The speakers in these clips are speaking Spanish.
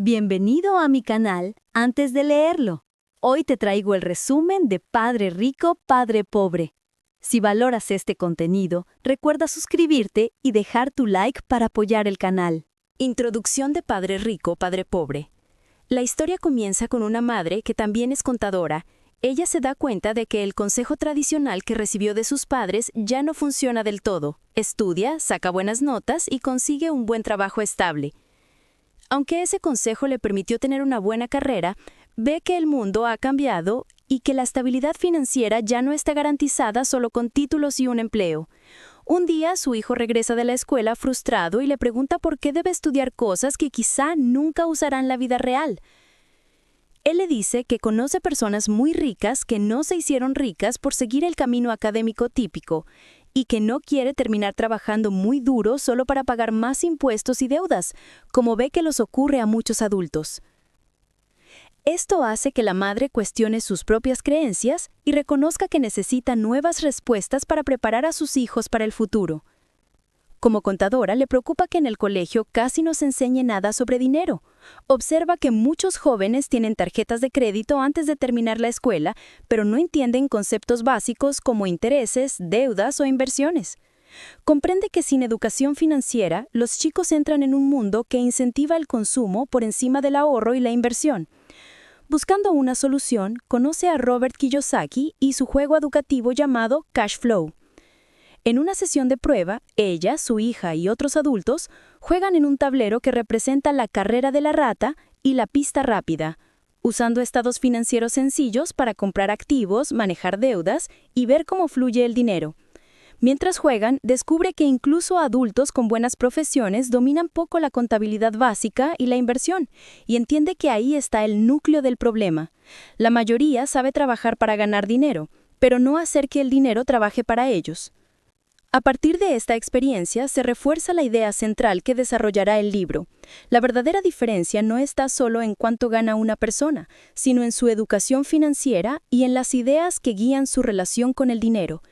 Bienvenido a mi canal. Antes de leerlo, hoy te traigo el resumen de Padre Rico, Padre Pobre. Si valoras este contenido, recuerda suscribirte y dejar tu like para apoyar el canal. Introducción de Padre Rico, Padre Pobre. La historia comienza con una madre que también es contadora. Ella se da cuenta de que el consejo tradicional que recibió de sus padres ya no funciona del todo. Estudia, saca buenas notas y consigue un buen trabajo estable. Aunque ese consejo le permitió tener una buena carrera, ve que el mundo ha cambiado y que la estabilidad financiera ya no está garantizada solo con títulos y un empleo. Un día su hijo regresa de la escuela frustrado y le pregunta por qué debe estudiar cosas que quizá nunca usará en la vida real. Él le dice que conoce personas muy ricas que no se hicieron ricas por seguir el camino académico típico y que no quiere terminar trabajando muy duro solo para pagar más impuestos y deudas, como ve que los ocurre a muchos adultos. Esto hace que la madre cuestione sus propias creencias y reconozca que necesita nuevas respuestas para preparar a sus hijos para el futuro. Como contadora, le preocupa que en el colegio casi no se enseñe nada sobre dinero. Observa que muchos jóvenes tienen tarjetas de crédito antes de terminar la escuela, pero no entienden conceptos básicos como intereses, deudas o inversiones. Comprende que sin educación financiera, los chicos entran en un mundo que incentiva el consumo por encima del ahorro y la inversión. Buscando una solución, conoce a Robert Kiyosaki y su juego educativo llamado Cash Flow. En una sesión de prueba, ella, su hija y otros adultos juegan en un tablero que representa la carrera de la rata y la pista rápida, usando estados financieros sencillos para comprar activos, manejar deudas y ver cómo fluye el dinero. Mientras juegan, descubre que incluso adultos con buenas profesiones dominan poco la contabilidad básica y la inversión, y entiende que ahí está el núcleo del problema. La mayoría sabe trabajar para ganar dinero, pero no hacer que el dinero trabaje para ellos. A partir de esta experiencia se refuerza la idea central que desarrollará el libro. La verdadera diferencia no está solo en cuánto gana una persona, sino en su educación financiera y en las ideas que guían su relación con el dinero.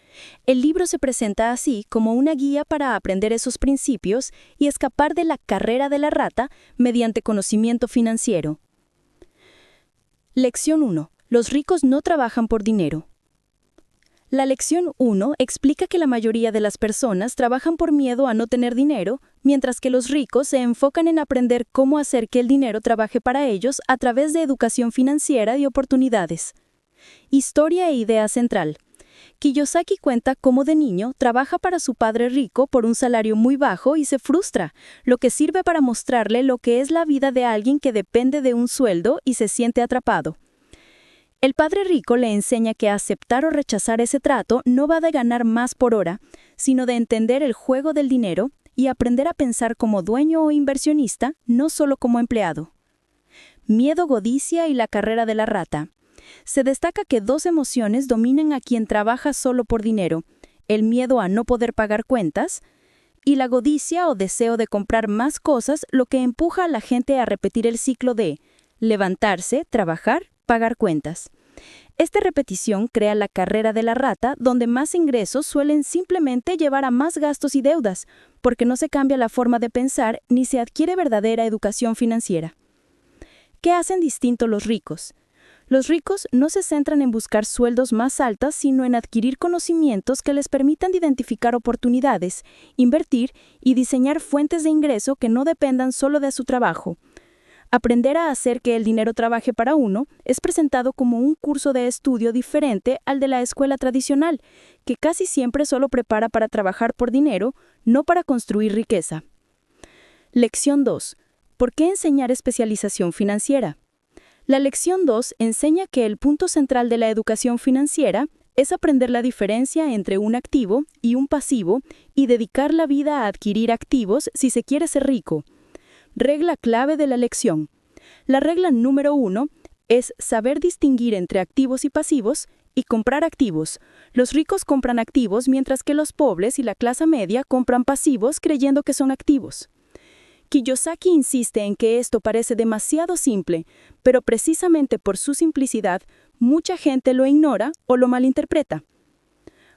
El libro se presenta así como una guía para aprender esos principios y escapar de la carrera de la rata mediante conocimiento financiero. Lección 1. Los ricos no trabajan por dinero. La lección 1 explica que la mayoría de las personas trabajan por miedo a no tener dinero, mientras que los ricos se enfocan en aprender cómo hacer que el dinero trabaje para ellos a través de educación financiera y oportunidades. Historia e idea central. Kiyosaki cuenta cómo de niño trabaja para su padre rico por un salario muy bajo y se frustra, lo que sirve para mostrarle lo que es la vida de alguien que depende de un sueldo y se siente atrapado. El padre rico le enseña que aceptar o rechazar ese trato no va de ganar más por hora, sino de entender el juego del dinero y aprender a pensar como dueño o inversionista, no solo como empleado. Miedo, codicia y la carrera de la rata. Se destaca que dos emociones dominan a quien trabaja solo por dinero: el miedo a no poder pagar cuentas y la codicia o deseo de comprar más cosas, lo que empuja a la gente a repetir el ciclo de levantarse, trabajar, pagar cuentas. Esta repetición crea la carrera de la rata, donde más ingresos suelen simplemente llevar a más gastos y deudas, porque no se cambia la forma de pensar ni se adquiere verdadera educación financiera. ¿Qué hacen distinto los ricos? Los ricos no se centran en buscar sueldos más altos, sino en adquirir conocimientos que les permitan identificar oportunidades, invertir y diseñar fuentes de ingreso que no dependan solo de su trabajo. Aprender a hacer que el dinero trabaje para uno es presentado como un curso de estudio diferente al de la escuela tradicional, que casi siempre solo prepara para trabajar por dinero, no para construir riqueza. Lección 2. ¿Por qué enseñar especialización financiera? La lección 2 enseña que el punto central de la educación financiera es aprender la diferencia entre un activo y un pasivo y dedicar la vida a adquirir activos si se quiere ser rico. Regla clave de la lección. La regla número 1 es saber distinguir entre activos y pasivos y comprar activos. Los ricos compran activos mientras que los pobres y la clase media compran pasivos creyendo que son activos. Kiyosaki insiste en que esto parece demasiado simple, pero precisamente por su simplicidad, mucha gente lo ignora o lo malinterpreta.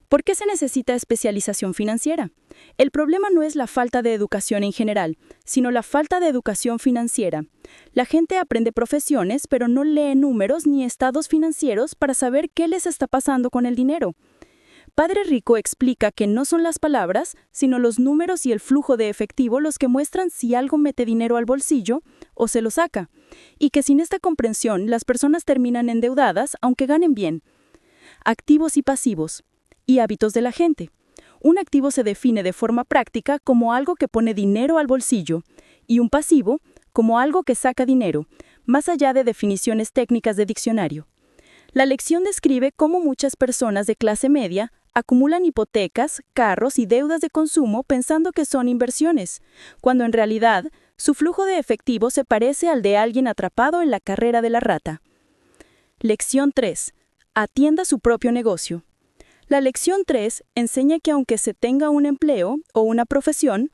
¿Por qué se necesita especialización financiera? El problema no es la falta de educación en general, sino la falta de educación financiera. La gente aprende profesiones, pero no lee números ni estados financieros para saber qué les está pasando con el dinero. Padre Rico explica que no son las palabras, sino los números y el flujo de efectivo los que muestran si algo mete dinero al bolsillo o se lo saca, y que sin esta comprensión las personas terminan endeudadas aunque ganen bien. Activos y pasivos. Y hábitos de la gente. Un activo se define de forma práctica como algo que pone dinero al bolsillo, y un pasivo como algo que saca dinero, más allá de definiciones técnicas de diccionario. La lección describe cómo muchas personas de clase media acumulan hipotecas, carros y deudas de consumo pensando que son inversiones, cuando en realidad su flujo de efectivo se parece al de alguien atrapado en la carrera de la rata. Lección 3. Atienda su propio negocio. La lección 3 enseña que aunque se tenga un empleo o una profesión,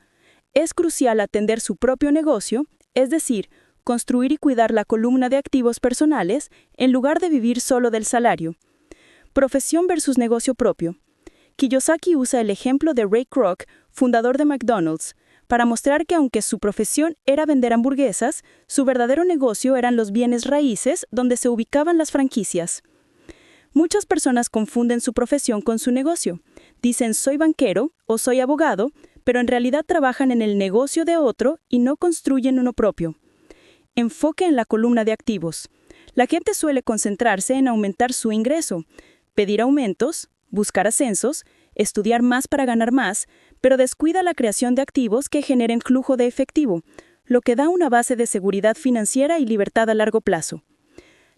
es crucial atender su propio negocio, es decir, construir y cuidar la columna de activos personales en lugar de vivir solo del salario. Profesión versus negocio propio. Kiyosaki usa el ejemplo de Ray Kroc, fundador de McDonald's, para mostrar que aunque su profesión era vender hamburguesas, su verdadero negocio eran los bienes raíces donde se ubicaban las franquicias. Muchas personas confunden su profesión con su negocio. Dicen soy banquero o soy abogado, pero en realidad trabajan en el negocio de otro y no construyen uno propio. Enfoque en la columna de activos. La gente suele concentrarse en aumentar su ingreso, pedir aumentos, buscar ascensos, estudiar más para ganar más, pero descuida la creación de activos que generen flujo de efectivo, lo que da una base de seguridad financiera y libertad a largo plazo.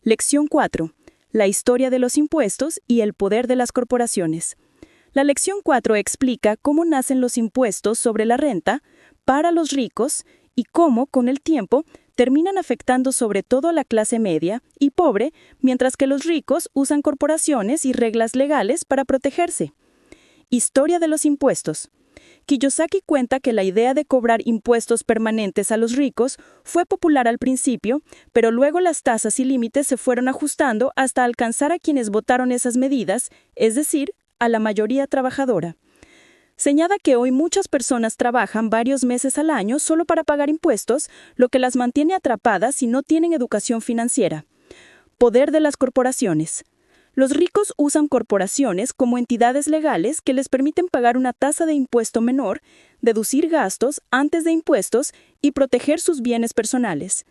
Lección 4. La historia de los impuestos y el poder de las corporaciones. La lección 4 explica cómo nacen los impuestos sobre la renta para los ricos y cómo, con el tiempo, terminan afectando sobre todo a la clase media y pobre, mientras que los ricos usan corporaciones y reglas legales para protegerse. Historia de los impuestos. Kiyosaki cuenta que la idea de cobrar impuestos permanentes a los ricos fue popular al principio, pero luego las tasas y límites se fueron ajustando hasta alcanzar a quienes votaron esas medidas, es decir, a la mayoría trabajadora. Señala que hoy muchas personas trabajan varios meses al año solo para pagar impuestos, lo que las mantiene atrapadas y no tienen educación financiera. Poder de las corporaciones. Los ricos usan corporaciones como entidades legales que les permiten pagar una tasa de impuesto menor, deducir gastos antes de impuestos y proteger sus bienes personales.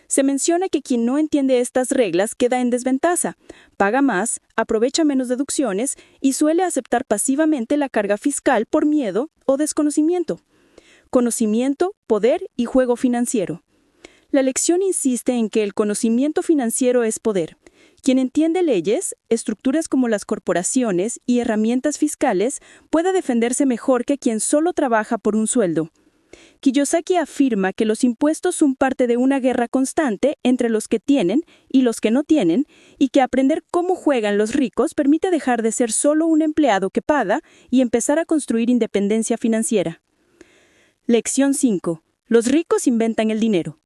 Se menciona que quien no entiende estas reglas queda en desventaja, paga más, aprovecha menos deducciones y suele aceptar pasivamente la carga fiscal por miedo o desconocimiento. Conocimiento, poder y juego financiero. La lección insiste en que el conocimiento financiero es poder. Quien entiende leyes, estructuras como las corporaciones y herramientas fiscales puede defenderse mejor que quien solo trabaja por un sueldo. Kiyosaki afirma que los impuestos son parte de una guerra constante entre los que tienen y los que no tienen, y que aprender cómo juegan los ricos permite dejar de ser solo un empleado que paga y empezar a construir independencia financiera. Lección 5. Los ricos inventan el dinero.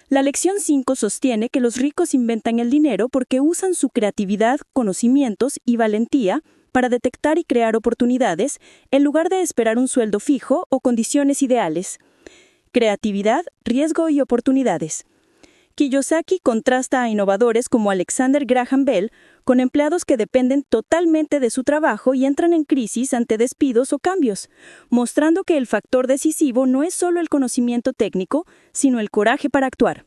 La lección 5 sostiene que los ricos inventan el dinero porque usan su creatividad, conocimientos y valentía para detectar y crear oportunidades en lugar de esperar un sueldo fijo o condiciones ideales. Creatividad, riesgo y oportunidades. Kiyosaki contrasta a innovadores como Alexander Graham Bell con empleados que dependen totalmente de su trabajo y entran en crisis ante despidos o cambios, mostrando que el factor decisivo no es solo el conocimiento técnico, sino el coraje para actuar.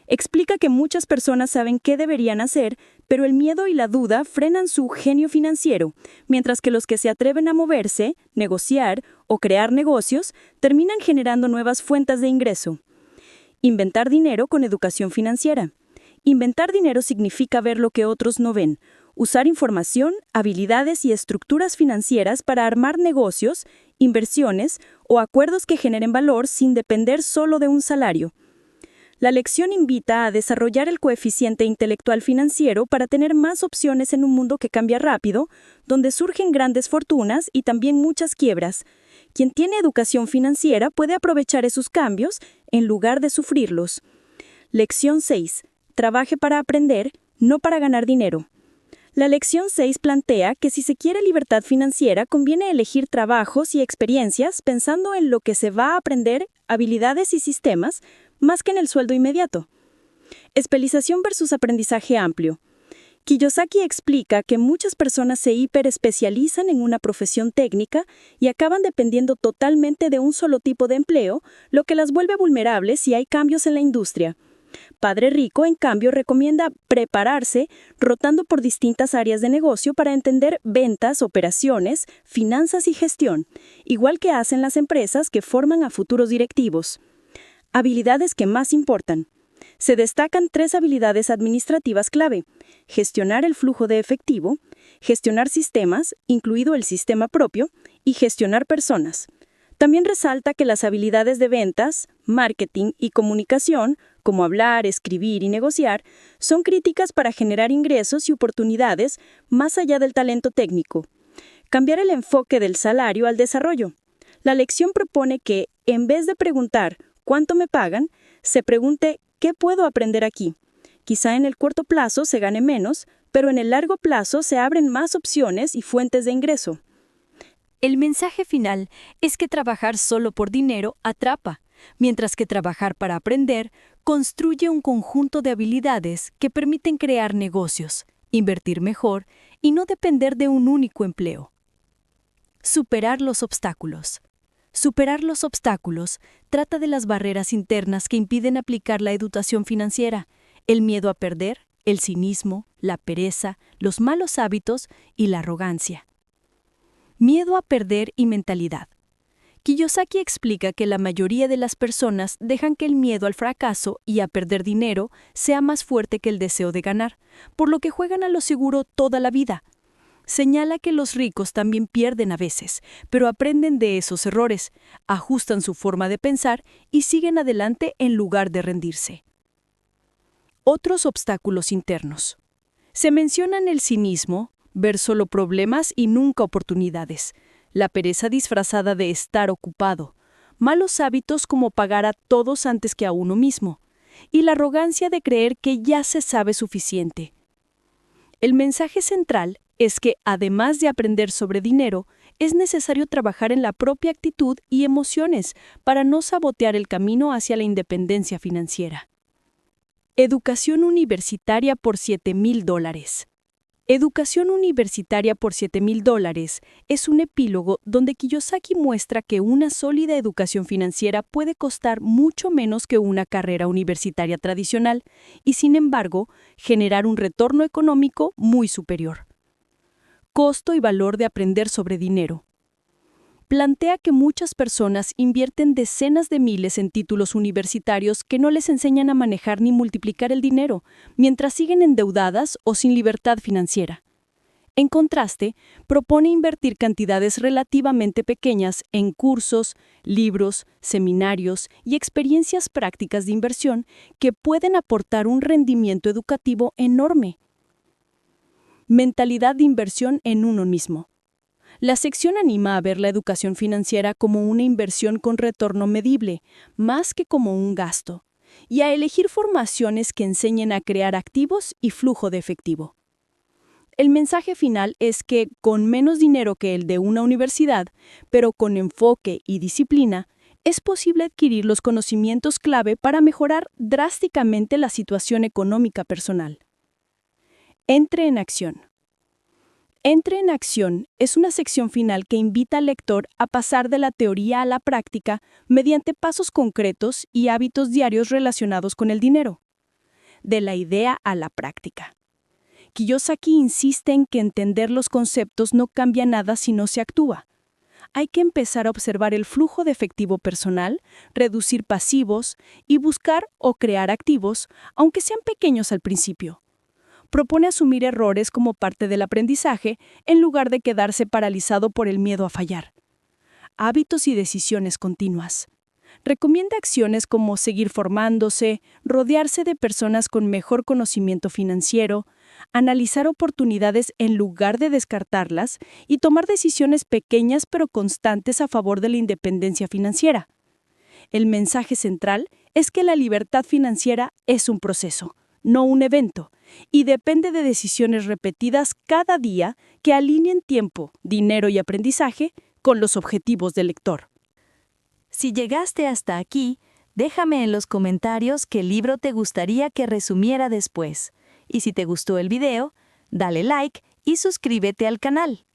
Explica que muchas personas saben qué deberían hacer, pero el miedo y la duda frenan su genio financiero, mientras que los que se atreven a moverse, negociar o crear negocios terminan generando nuevas fuentes de ingreso. Inventar dinero con educación financiera. Inventar dinero significa ver lo que otros no ven, usar información, habilidades y estructuras financieras para armar negocios, inversiones o acuerdos que generen valor sin depender solo de un salario. La lección invita a desarrollar el coeficiente intelectual financiero para tener más opciones en un mundo que cambia rápido, donde surgen grandes fortunas y también muchas quiebras. Quien tiene educación financiera puede aprovechar esos cambios en lugar de sufrirlos. Lección 6. Trabaje para aprender, no para ganar dinero. La lección 6 plantea que si se quiere libertad financiera conviene elegir trabajos y experiencias pensando en lo que se va a aprender, habilidades y sistemas, más que en el sueldo inmediato. Especialización versus aprendizaje amplio. Kiyosaki explica que muchas personas se hiperespecializan en una profesión técnica y acaban dependiendo totalmente de un solo tipo de empleo, lo que las vuelve vulnerables si hay cambios en la industria. Padre Rico, en cambio, recomienda prepararse rotando por distintas áreas de negocio para entender ventas, operaciones, finanzas y gestión, igual que hacen las empresas que forman a futuros directivos. Habilidades que más importan. Se destacan 3 habilidades administrativas clave: gestionar el flujo de efectivo, gestionar sistemas, incluido el sistema propio, y gestionar personas. También resalta que las habilidades de ventas, marketing y comunicación, como hablar, escribir y negociar, son críticas para generar ingresos y oportunidades más allá del talento técnico. Cambiar el enfoque del salario al desarrollo. La lección propone que, en vez de preguntar ¿cuánto me pagan?, se pregunte ¿qué puedo aprender aquí? Quizá en el corto plazo se gane menos, pero en el largo plazo se abren más opciones y fuentes de ingreso. El mensaje final es que trabajar solo por dinero atrapa, mientras que trabajar para aprender construye un conjunto de habilidades que permiten crear negocios, invertir mejor y no depender de un único empleo. Superar los obstáculos. Superar los obstáculos trata de las barreras internas que impiden aplicar la educación financiera, el miedo a perder, el cinismo, la pereza, los malos hábitos y la arrogancia. Miedo a perder y mentalidad. Kiyosaki explica que la mayoría de las personas dejan que el miedo al fracaso y a perder dinero sea más fuerte que el deseo de ganar, por lo que juegan a lo seguro toda la vida. Señala que los ricos también pierden a veces, pero aprenden de esos errores, ajustan su forma de pensar y siguen adelante en lugar de rendirse. Otros obstáculos internos. Se mencionan el cinismo, ver solo problemas y nunca oportunidades, la pereza disfrazada de estar ocupado, malos hábitos como pagar a todos antes que a uno mismo, y la arrogancia de creer que ya se sabe suficiente. El mensaje central es que, además de aprender sobre dinero, es necesario trabajar en la propia actitud y emociones para no sabotear el camino hacia la independencia financiera. Educación universitaria por $7,000. Educación universitaria por $7,000 es un epílogo donde Kiyosaki muestra que una sólida educación financiera puede costar mucho menos que una carrera universitaria tradicional y, sin embargo, generar un retorno económico muy superior. Costo y valor de aprender sobre dinero. Plantea que muchas personas invierten decenas de miles en títulos universitarios que no les enseñan a manejar ni multiplicar el dinero, mientras siguen endeudadas o sin libertad financiera. En contraste, propone invertir cantidades relativamente pequeñas en cursos, libros, seminarios y experiencias prácticas de inversión que pueden aportar un rendimiento educativo enorme. Mentalidad de inversión en uno mismo. La sección anima a ver la educación financiera como una inversión con retorno medible, más que como un gasto, y a elegir formaciones que enseñen a crear activos y flujo de efectivo. El mensaje final es que, con menos dinero que el de una universidad, pero con enfoque y disciplina, es posible adquirir los conocimientos clave para mejorar drásticamente la situación económica personal. Entre en acción. Entre en acción es una sección final que invita al lector a pasar de la teoría a la práctica mediante pasos concretos y hábitos diarios relacionados con el dinero. De la idea a la práctica. Kiyosaki insiste en que entender los conceptos no cambia nada si no se actúa. Hay que empezar a observar el flujo de efectivo personal, reducir pasivos y buscar o crear activos, aunque sean pequeños al principio. Propone asumir errores como parte del aprendizaje en lugar de quedarse paralizado por el miedo a fallar. Hábitos y decisiones continuas. Recomienda acciones como seguir formándose, rodearse de personas con mejor conocimiento financiero, analizar oportunidades en lugar de descartarlas y tomar decisiones pequeñas pero constantes a favor de la independencia financiera. El mensaje central es que la libertad financiera es un proceso, no un evento, y depende de decisiones repetidas cada día que alineen tiempo, dinero y aprendizaje con los objetivos del lector. Si llegaste hasta aquí, Déjame en los comentarios qué libro te gustaría que resumiera después. Y si te gustó el video, dale like y suscríbete al canal.